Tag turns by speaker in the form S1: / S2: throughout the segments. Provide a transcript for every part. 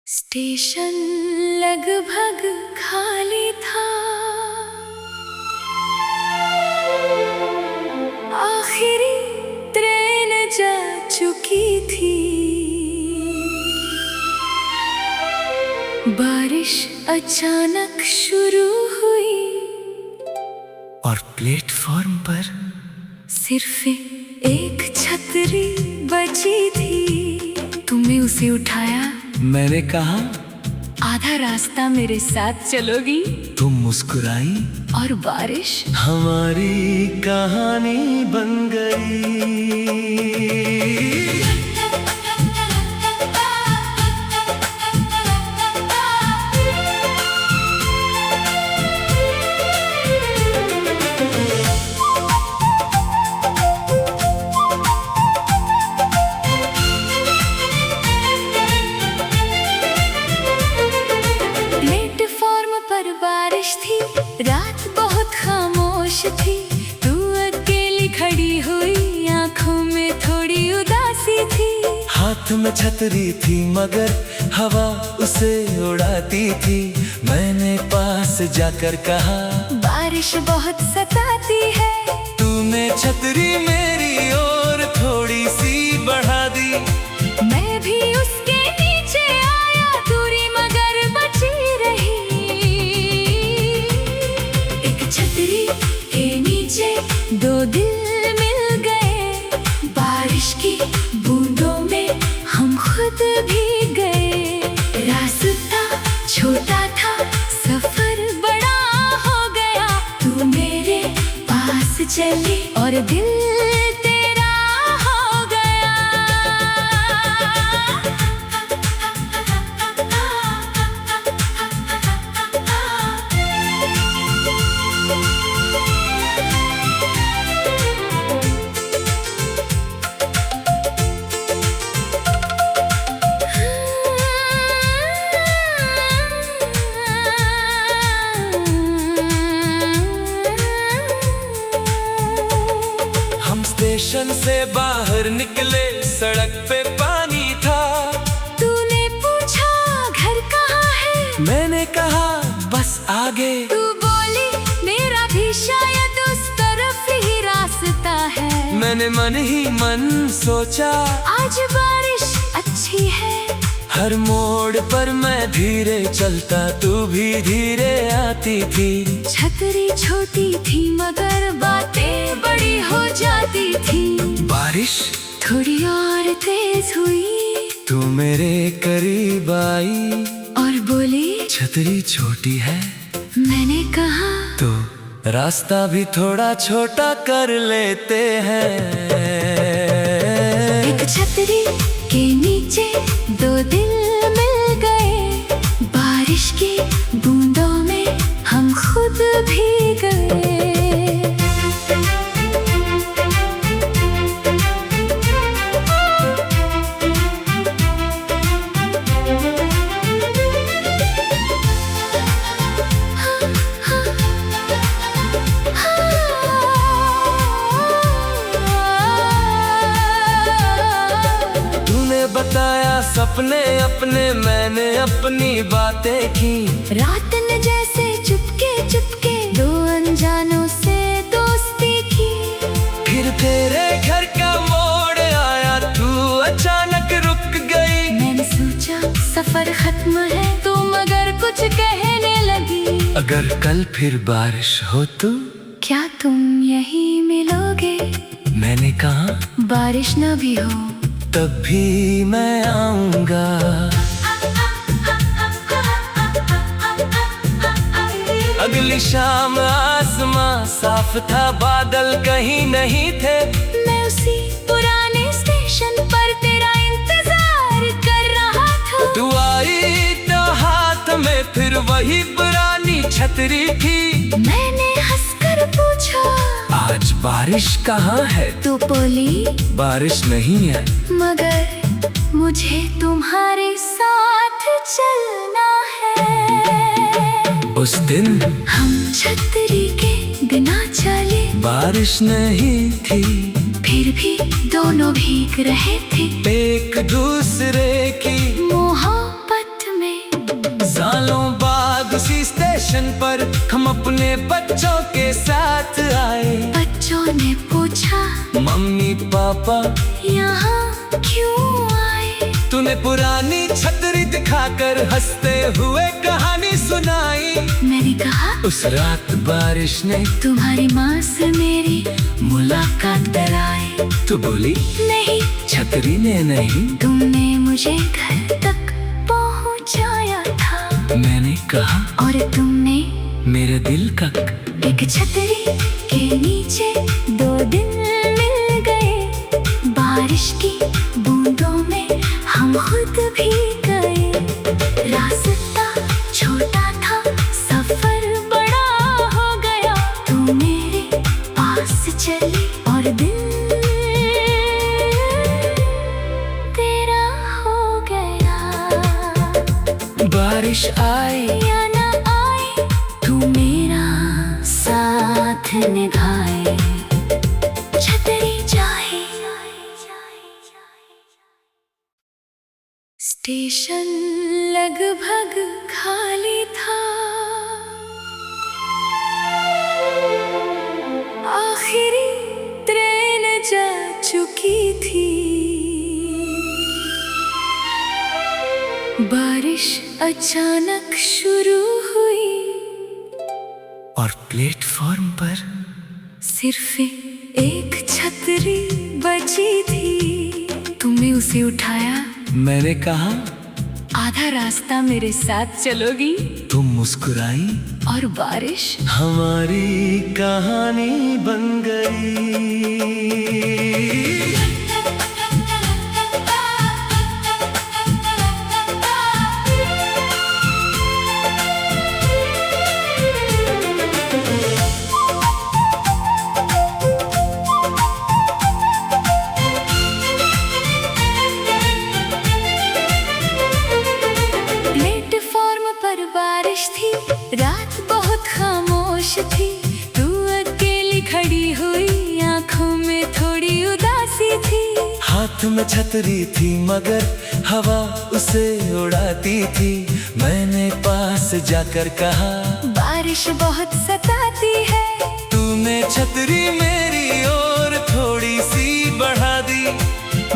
S1: Station लगभग खाली था। आखिरी ट्रेन जा चुकी थी। बारिश अचानक शुरू हुई
S2: और प्लेटफॉर्म पर
S1: सिर्फ एक छतरी बची थी। तुमने उसे उठाया।
S2: मैंने कहा
S1: आधा रास्ता मेरे साथ चलोगी।
S2: तुम मुस्कुराई
S1: और बारिश
S2: हमारी कहानी बन गई।
S1: बारिश थी, रात बहुत खामोश थी। तू अकेली खड़ी हुई, आंखों में थोड़ी उदासी थी।
S2: हाथ में छतरी थी मगर हवा उसे उड़ाती थी। मैंने पास जाकर कहा
S1: बारिश बहुत सताती है।
S2: तूने छतरी मेरी ओर थोड़ी सी बढ़ा दी।
S1: मैं भी उसके नीचे आया, दूरी मगर बची रही। एक छतरी के नीचे दो दिल मिल गए। बारिश की बूंदों में हम खुद भीग गए। रास्ता छोटा था, सफर बड़ा हो गया। तू मेरे पास चली और दिल तेरा हो गया।
S2: स्टेशन से बाहर निकले, सड़क पे पानी था।
S1: तूने पूछा घर कहाँ है।
S2: मैंने कहा बस आगे।
S1: तू बोली मेरा भी शायद उस तरफ ही रास्ता है।
S2: मैंने मन ही मन सोचा
S1: आज बारिश अच्छी है।
S2: हर मोड़ पर मैं धीरे चलता, तू भी धीरे आती थी।
S1: छतरी छोटी थी मगर बातें बड़ी हो जाती थी।
S2: बारिश
S1: थोड़ी और तेज हुई।
S2: तू मेरे करीब आई
S1: और बोली
S2: छतरी छोटी है।
S1: मैंने कहा
S2: तो रास्ता भी थोड़ा छोटा कर लेते हैं।
S1: एक छतरी के नीचे दो दिल मिल गए। बारिश की बूंदों में हम खुद भीग गए।
S2: बताया सपने अपने, मैंने अपनी बातें की।
S1: रात ने जैसे चुपके चुपके दो अनजानों से दोस्ती की।
S2: फिर तेरे घर का मोड़ आया, तू अचानक रुक गई।
S1: मैंने सोचा सफर खत्म है, तू मगर कुछ कहने लगी।
S2: अगर कल फिर बारिश हो तो
S1: क्या तुम यहीं मिलोगे।
S2: मैंने कहा
S1: बारिश न भी हो
S2: तब भी मैं आऊंगा। अगली शाम आसमां साफ था, बादल कहीं नहीं थे।
S1: मैं उसी पुराने स्टेशन पर तेरा इंतजार कर रहा था।
S2: तू आई तो हाथ में फिर वही पुरानी छतरी थी।
S1: मैंने हंसकर पूछा
S2: आज बारिश कहाँ है।
S1: तू बोली
S2: बारिश नहीं है
S1: मगर मुझे तुम्हारे साथ चलना है।
S2: उस दिन
S1: हम छतरी के बिना चले।
S2: बारिश नहीं थी
S1: फिर भी दोनों भीग रहे थे।
S2: एक दूसरे की
S1: मोहब्बत
S2: वैकेशन पर हम अपने बच्चों के साथ आए।
S1: बच्चों ने पूछा,
S2: मम्मी पापा
S1: यहाँ क्यों आए?
S2: तूने पुरानी छतरी दिखाकर हंसते हुए कहानी सुनाई।
S1: मैंने कहा,
S2: उस रात बारिश ने
S1: तुम्हारी माँ से मेरी मुलाकात कराई।
S2: तू बोली,
S1: नहीं,
S2: छतरी ने नहीं,
S1: तुमने मुझे घर तक पहुँचाया था।
S2: मैंने कहा,
S1: और तुमने
S2: मेरे दिल का।
S1: एक छतरी के नीचे 2 दिन मिल गए। बारिश की बूंदों में हम खुद भी गए। रास्ता छोटा था, सफर बड़ा हो गया। तू मेरे पास चली और दिल तेरा हो गया।
S2: बारिश आई
S1: या ना आए, तू मेरा साथ निभाए। छतरी जाए। स्टेशन लगभग खाली था। आखिरी ट्रेन जा चुकी थी। बारिश अचानक शुरू हुई
S2: और प्लेटफॉर्म पर
S1: सिर्फ एक छतरी बची थी। तुमने उसे उठाया।
S2: मैंने कहा,
S1: आधा रास्ता मेरे साथ चलोगी?
S2: तुम मुस्कुराई
S1: और बारिश
S2: हमारी कहानी बन गई।
S1: प्लेटफॉर्म पर बारिश थी, रात बहुत खामोश थी। तू अकेली खड़ी हुई, आंखों में थोड़ी उदासी थी।
S2: हाथ में छतरी थी मगर हवा उसे उड़ाती थी। मैंने पास जाकर कहा,
S1: बारिश बहुत सताती है।
S2: तूने छतरी मेरी ओर थोड़ी सी बढ़ा दी।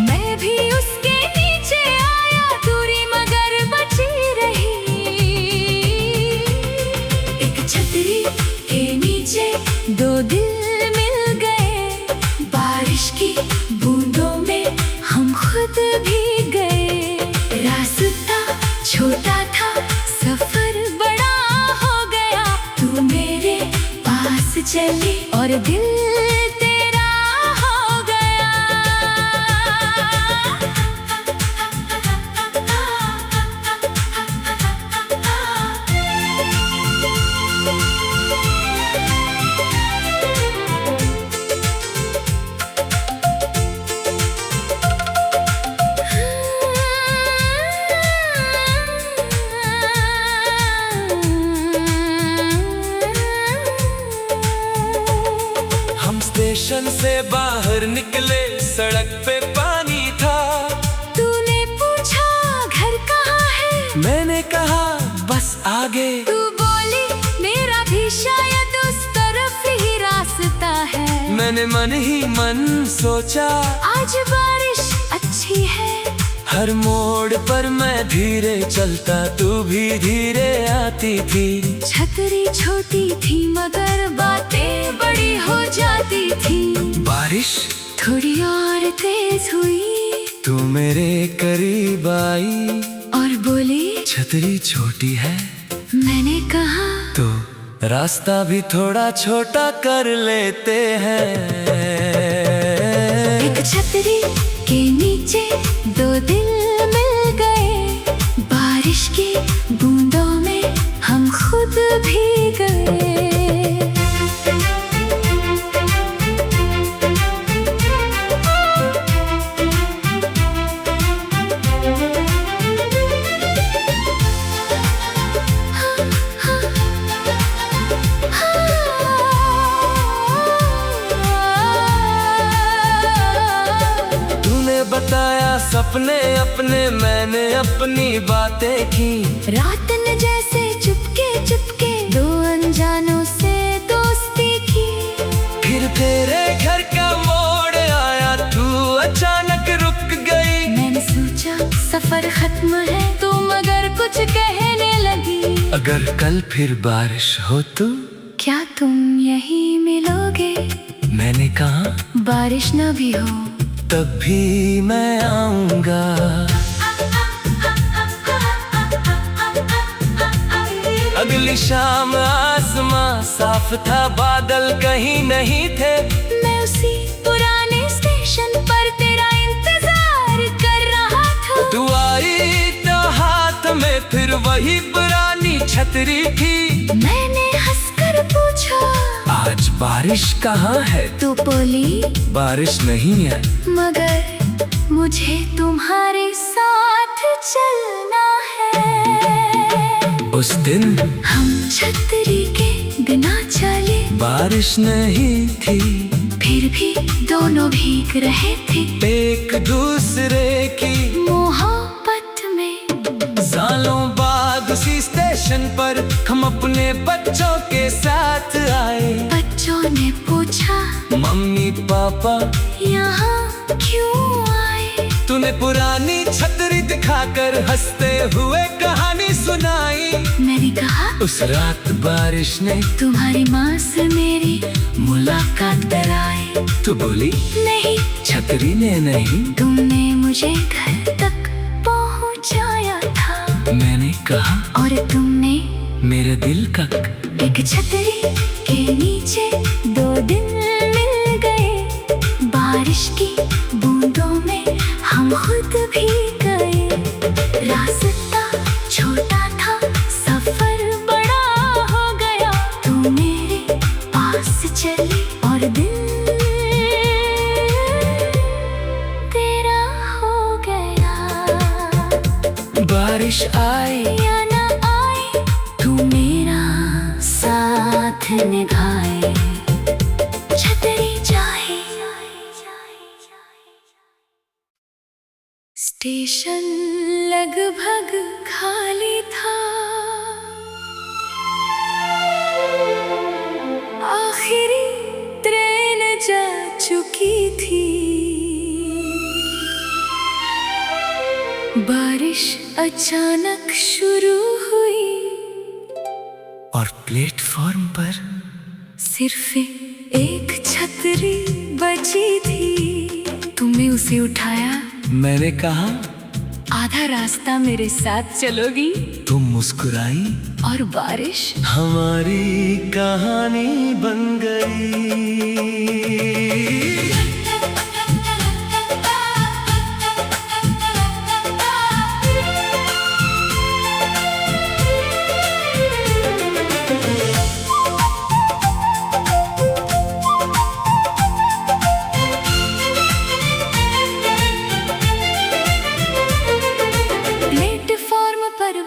S1: मैं भी उसके नीचे आया, दूरी मगर बची रही। एक छतरी के नीचे 2 दिल मिल गए। बारिश की बूंदों में हम खुद भी गए। रास्ता छोटा था, सफर बड़ा हो गया। तू मेरे पास चली और दिल तेरा हो गया।
S2: हम स्टेशन से बाहर निकले, सड़क पे पानी था।
S1: तूने पूछा, घर कहाँ है?
S2: मैंने कहा, बस आगे।
S1: तू बोली, मेरा भी शायद उस तरफ ही रास्ता है।
S2: मैंने मन ही मन सोचा,
S1: आज बारिश अच्छी है।
S2: हर मोड़ पर मैं धीरे चलता, तू भी धीरे आती थी।
S1: छतरी छोटी थी मगर बातें बड़ी हो जाती थी।
S2: बारिश
S1: थोड़ी और तेज हुई,
S2: तू मेरे करीब आई
S1: और बोली,
S2: छतरी छोटी है।
S1: मैंने कहा,
S2: तो रास्ता भी थोड़ा छोटा कर लेते हैं।
S1: एक छतरी के नीचे 2 दिल मिल गए। बारिश की बूंदों में हम खुद भी गए।
S2: बताया सपने अपने, मैंने अपनी बातें की।
S1: रात ने जैसे चुपके चुपके 2 सफर खत्म है तुम अगर कुछ कहने लगी।
S2: अगर कल फिर बारिश हो तो
S1: क्या तुम यहीं मिलोगे?
S2: मैंने कहा
S1: बारिश न भी हो
S2: तब भी मैं आऊंगा। अगली शाम आसमां साफ था, बादल कहीं नहीं थे।
S1: मैं उसी पुराने स्टेशन पर तेरा इंतजार कर रहा था।
S2: तू आई तो हाथ में फिर वही पुरानी छतरी थी।
S1: मैंने हंसकर पूछा
S2: आज बारिश कहाँ है?
S1: तू बोली
S2: बारिश नहीं है
S1: मगर मुझे तुम्हारे साथ चलना है।
S2: उस दिन
S1: हम छतरी के बिना चले,
S2: बारिश नहीं थी
S1: फिर भी दोनों भीग रहे थे
S2: एक दूसरे की
S1: मोहब्बत में।
S2: सालों बाद उसी स्टेशन पर हम अपने बच्चों के साथ आए।
S1: बच्चों ने पूछा
S2: मम्मी पापा
S1: यहाँ क्यों आए?
S2: तूने पुरानी छतरी दिखाकर हंसते हुए कहानी सुनाई।
S1: मैंने कहा
S2: उस रात बारिश ने
S1: तुम्हारी माँ से मेरी मुलाकात कराई।
S2: तू बोली
S1: नहीं
S2: छतरी ने नहीं,
S1: तुमने मुझे घर तक पहुँचाया था।
S2: मैंने कहा
S1: और तुमने
S2: मेरे दिल का
S1: एक छतरी के नीचे 2 दिन मिल गए। बारिश की बूंदों में हम खुद भी गए। रास्ता छोटा था सफर बड़ा हो गया। तू मेरे पास चली और दिल तेरा हो गया।
S2: बारिश आई
S1: या ना आई तू मेरा साथ निभाए। छतरी जाए स्टेशन लगभग खाली था। आखिरी ट्रेन जा चुकी थी। बारिश अचानक शुरू हुई
S2: और प्लेटफॉर्म पर
S1: सिर्फ एक छतरी बची थी। तुमने उसे उठाया।
S2: मैंने कहा
S1: आधा रास्ता मेरे साथ चलोगी?
S2: तुम मुस्कुराई
S1: और बारिश
S2: हमारी कहानी बन गई।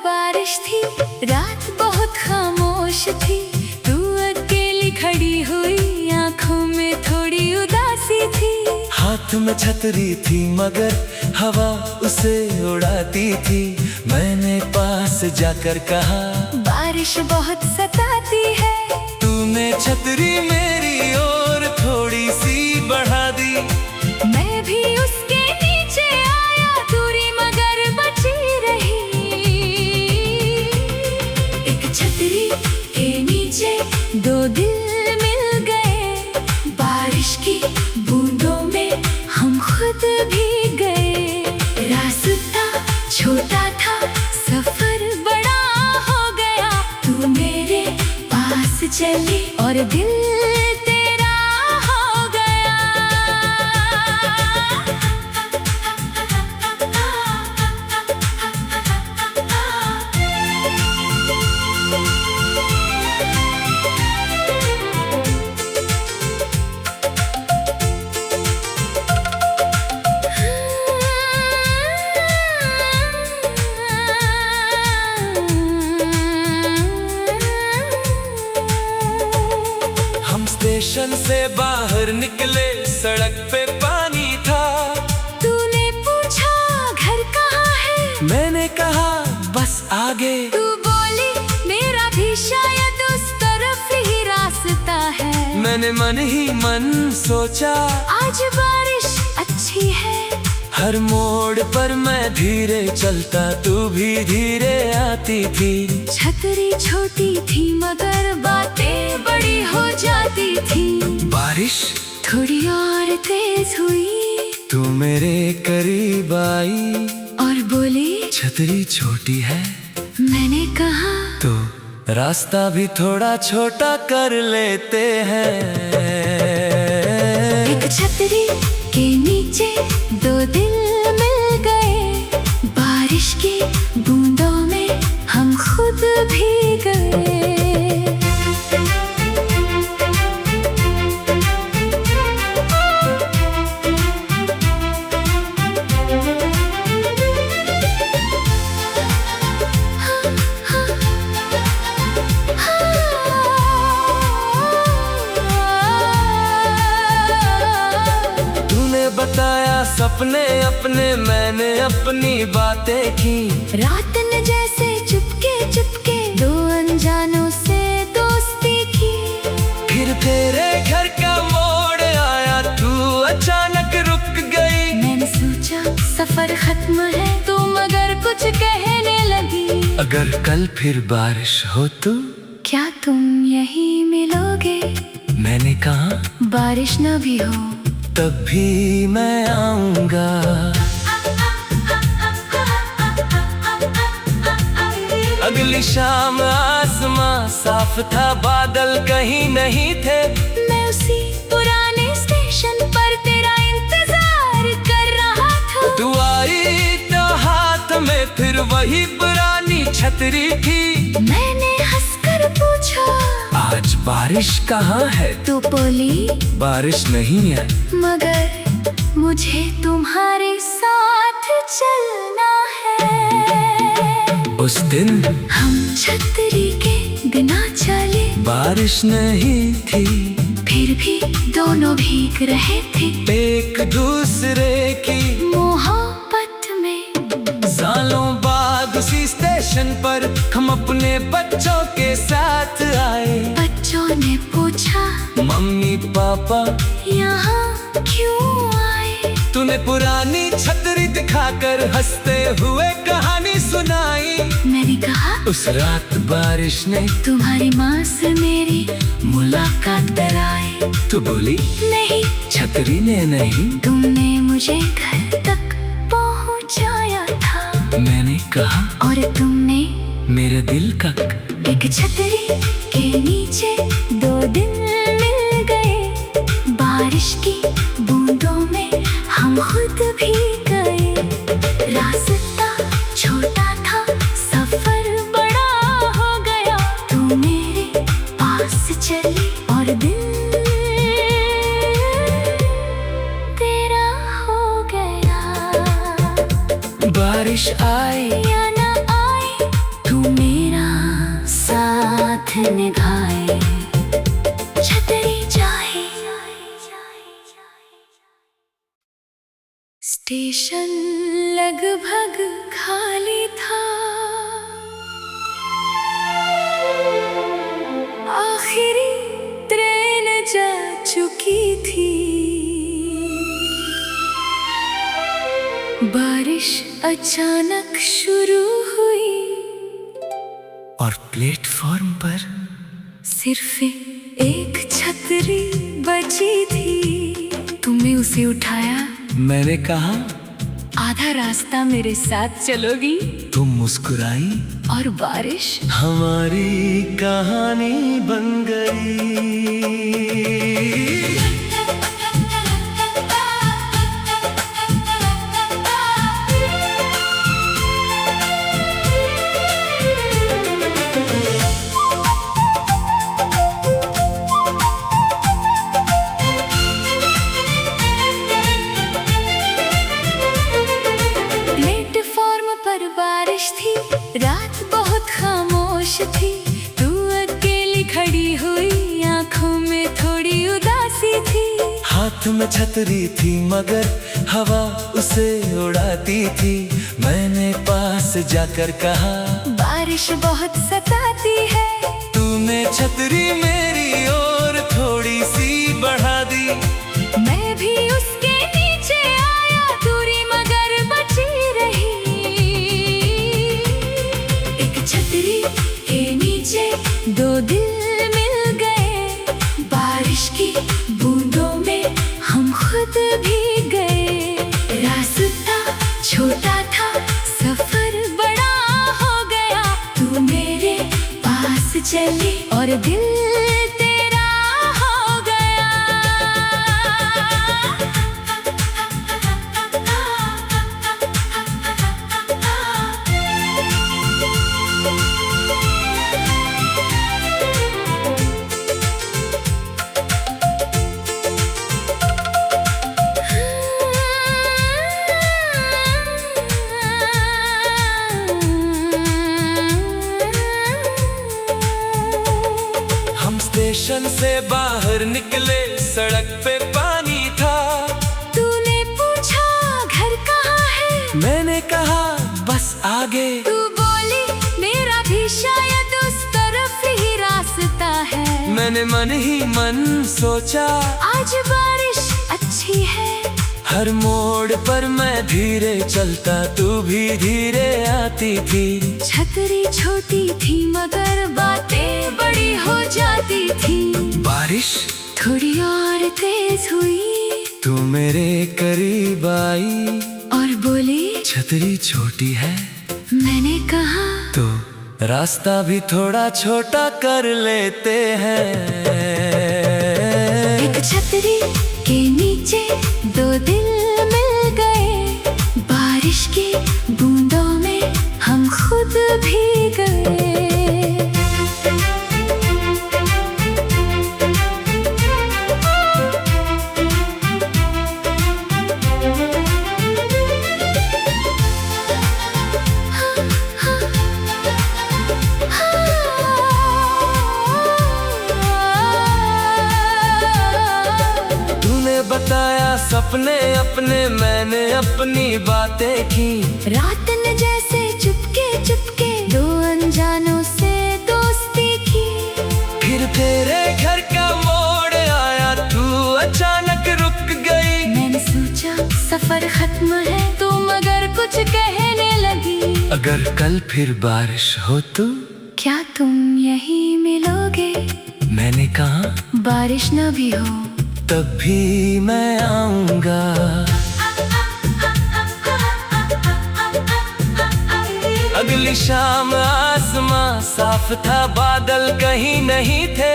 S1: बारिश थी, रात बहुत खामोश थी। तू अकेली खड़ी हुई, आंखों में थोड़ी उदासी थी।
S2: हाथ में छतरी थी मगर हवा उसे उड़ाती थी। मैंने पास जाकर कहा
S1: बारिश बहुत सताती है।
S2: तूने छतरी मेरी ओर थोड़ी सी बढ़ा दी।
S1: मैं भी उसके नीचे आया, दूरी मगर बची रही। छतरी के नीचे 2 दिल मिल गए। बारिश की बूंदों में हम खुद भी गए। रास्ता छोटा था सफर बड़ा हो गया। तू मेरे पास चली और दिल तेरा हो गया।
S2: स्टेशन से बाहर निकले, सड़क पे पानी था।
S1: तूने पूछा घर कहाँ है?
S2: मैंने कहा बस आगे।
S1: तू बोली मेरा भी शायद उस तरफ ही रास्ता है।
S2: मैंने मन ही मन सोचा
S1: आज बारिश अच्छी है।
S2: हर मोड़ पर मैं धीरे चलता, तू भी धीरे आती थी।
S1: छतरी छोटी थी मगर बातें बड़ी हो जाती थी।
S2: बारिश
S1: थोड़ी और तेज हुई,
S2: तू मेरे करीब आई
S1: और बोली
S2: छतरी छोटी है।
S1: मैंने कहा
S2: तो रास्ता भी थोड़ा छोटा कर लेते हैं।
S1: एक छतरी के नीचे दो दिल मिल गए, बारिश की बूंदों में हम खुद भीग गए।
S2: बताया सपने अपने, मैंने अपनी बातें की।
S1: रात ने जैसे चुपके चुपके दो अनजानों से दोस्ती की।
S2: फिर तेरे घर का मोड़ आया, तू अचानक रुक गई।
S1: मैंने सोचा सफर खत्म है, तू मगर कुछ कहने लगी।
S2: अगर कल फिर बारिश हो तो
S1: क्या तुम यहीं मिलोगे?
S2: मैंने कहा
S1: बारिश न भी हो
S2: तब भी मैं आऊंगा। अगली शाम आसमां साफ था, बादल कहीं नहीं थे।
S1: मैं उसी पुराने स्टेशन पर तेरा इंतजार कर रहा था।
S2: तू आई तो हाथ में फिर वही पुरानी छतरी थी।
S1: मैंने हंसकर पूछा
S2: आज बारिश कहाँ है?
S1: तू बोली
S2: बारिश नहीं है,
S1: मगर मुझे तुम्हारे साथ चलना है।
S2: उस दिन
S1: हम छतरी के बिना चले,
S2: बारिश नहीं थी,
S1: फिर भी दोनों भीग रहे थे
S2: एक दूसरे की
S1: मोहब्बत में।
S2: सालों बाद उसी स्टेशन पर हम अपने बच्चों के साथ आए।
S1: बच्चों ने पूछा
S2: मम्मी पापा
S1: यहाँ क्यों आए?
S2: तूने पुरानी छतरी दिखाकर हंसते हुए कहानी सुनाई।
S1: मैंने कहा
S2: उस रात बारिश ने
S1: तुम्हारी माँ से मेरी
S2: मुलाकात कराई। तू बोली
S1: नहीं,
S2: छतरी ने नहीं,
S1: तुमने मुझे घर तक पहुँचाया था।
S2: मैंने कहा
S1: और तुमने
S2: मेरे दिल का।
S1: एक छतरी के नीचे दो दिल मिल गए, बारिश की बूंदों में हम खुद भी गए। रास्ता छोटा था, सफर बड़ा हो गया। तू मेरे पास चली और दिल तेरा हो गया।
S2: बारिश आई
S1: या ना आए, तू मेरा साथ निभाए। छतरी जाए। स्टेशन लगभग खाली था, आखिरी ट्रेन जा चुकी थी। बारिश अचानक शुरू हुई
S2: और प्लेटफॉर्म पर
S1: सिर्फ एक छतरी बची थी। तुमने उसे उठाया।
S2: मैंने कहा
S1: आधा रास्ता मेरे साथ चलोगी?
S2: तुम मुस्कुराई
S1: और बारिश
S2: हमारी कहानी बन गई।
S1: रात बहुत खामोश थी, तू अकेली खड़ी हुई, आंखों में थोड़ी उदासी थी।
S2: हाथ में छतरी थी मगर हवा उसे उड़ाती थी। मैंने पास जाकर कहा
S1: बारिश बहुत सताती है।
S2: तूने छतरी मेरी ओर थोड़ी सी बढ़ा दी।
S1: मैं भी उसके नीचे आया, दूरी मगर चली और दिल तेरा हो गया।
S2: स्टेशन से बाहर निकले, सड़क पे पानी था।
S1: तूने पूछा घर कहाँ है,
S2: मैंने कहा बस आगे।
S1: तू बोली मेरा भी शायद उस तरफ ही रास्ता है।
S2: मैंने मन ही मन सोचा
S1: आज बारिश अच्छी है।
S2: हर मोड़ पर मैं धीरे चलता, तू भी धीरे आती थी।
S1: छतरी छोटी थी मगर बातें बड़ी हो जाती थी।
S2: बारिश
S1: थोड़ी और तेज हुई,
S2: तू मेरे करीब आई
S1: और बोली
S2: छतरी छोटी है।
S1: मैंने कहा
S2: तो रास्ता भी थोड़ा छोटा कर लेते हैं।
S1: एक छतरी के नीचे दो दिल मिल गए। बारिश की बूंदों में हम खुद भीग गए।
S2: बताया सपने अपने, मैंने अपनी बातें की।
S1: रात ने जैसे चुपके चुपके दो अनजानों से दोस्ती की।
S2: फिर तेरे घर का मोड़ आया, तू अचानक रुक गई।
S1: मैंने सोचा सफर खत्म है, तू मगर कुछ कहने लगी।
S2: अगर कल फिर बारिश हो तो
S1: क्या तुम यहीं मिलोगे?
S2: मैंने कहा
S1: बारिश न भी हो
S2: तब भी मैं आऊंगा। अगली शाम आसमां साफ था, बादल कहीं नहीं थे।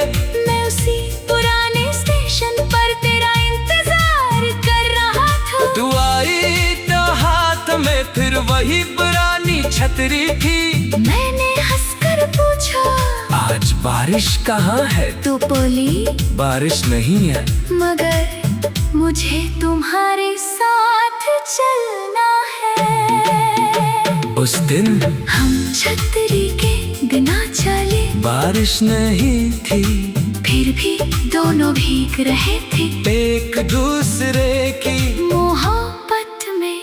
S1: मैं उसी पुराने स्टेशन पर तेरा इंतजार कर रहा था।
S2: तू आई तो हाथ में फिर वही पुरानी छतरी थी।
S1: मैंने हंसकर पूछा
S2: आज बारिश कहाँ है?
S1: तू बोली
S2: बारिश नहीं है,
S1: मगर मुझे तुम्हारे साथ चलना है।
S2: उस दिन
S1: हम छतरी के बिना चले,
S2: बारिश नहीं थी,
S1: फिर भी दोनों भीग रहे थे।
S2: एक दूसरे की
S1: मोहब्बत में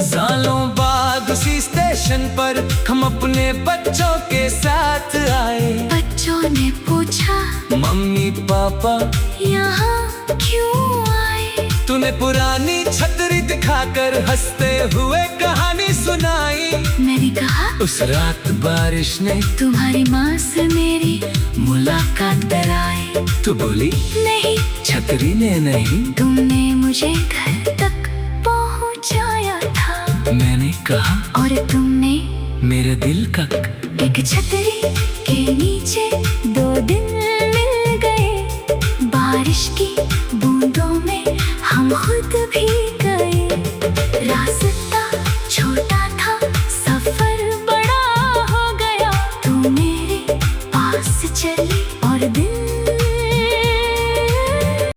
S2: सालों बाद उसी स्टेशन पर हम अपने बच्चों के साथ आए।
S1: बच्चों ने पूछा
S2: मम्मी पापा
S1: यहाँ क्यों आए?
S2: तूने पुरानी छतरी दिखाकर हंसते हुए कहानी सुनाई।
S1: मैंने कहा
S2: उस रात बारिश ने
S1: तुम्हारी माँ से मेरी मुलाकात कराई।
S2: तू बोली
S1: नहीं,
S2: छतरी ने नहीं,
S1: तुमने मुझे घर तक पहुँचाया था।
S2: मैंने कहा
S1: और तुमने
S2: मेरे दिल का
S1: एक छतरी के नीचे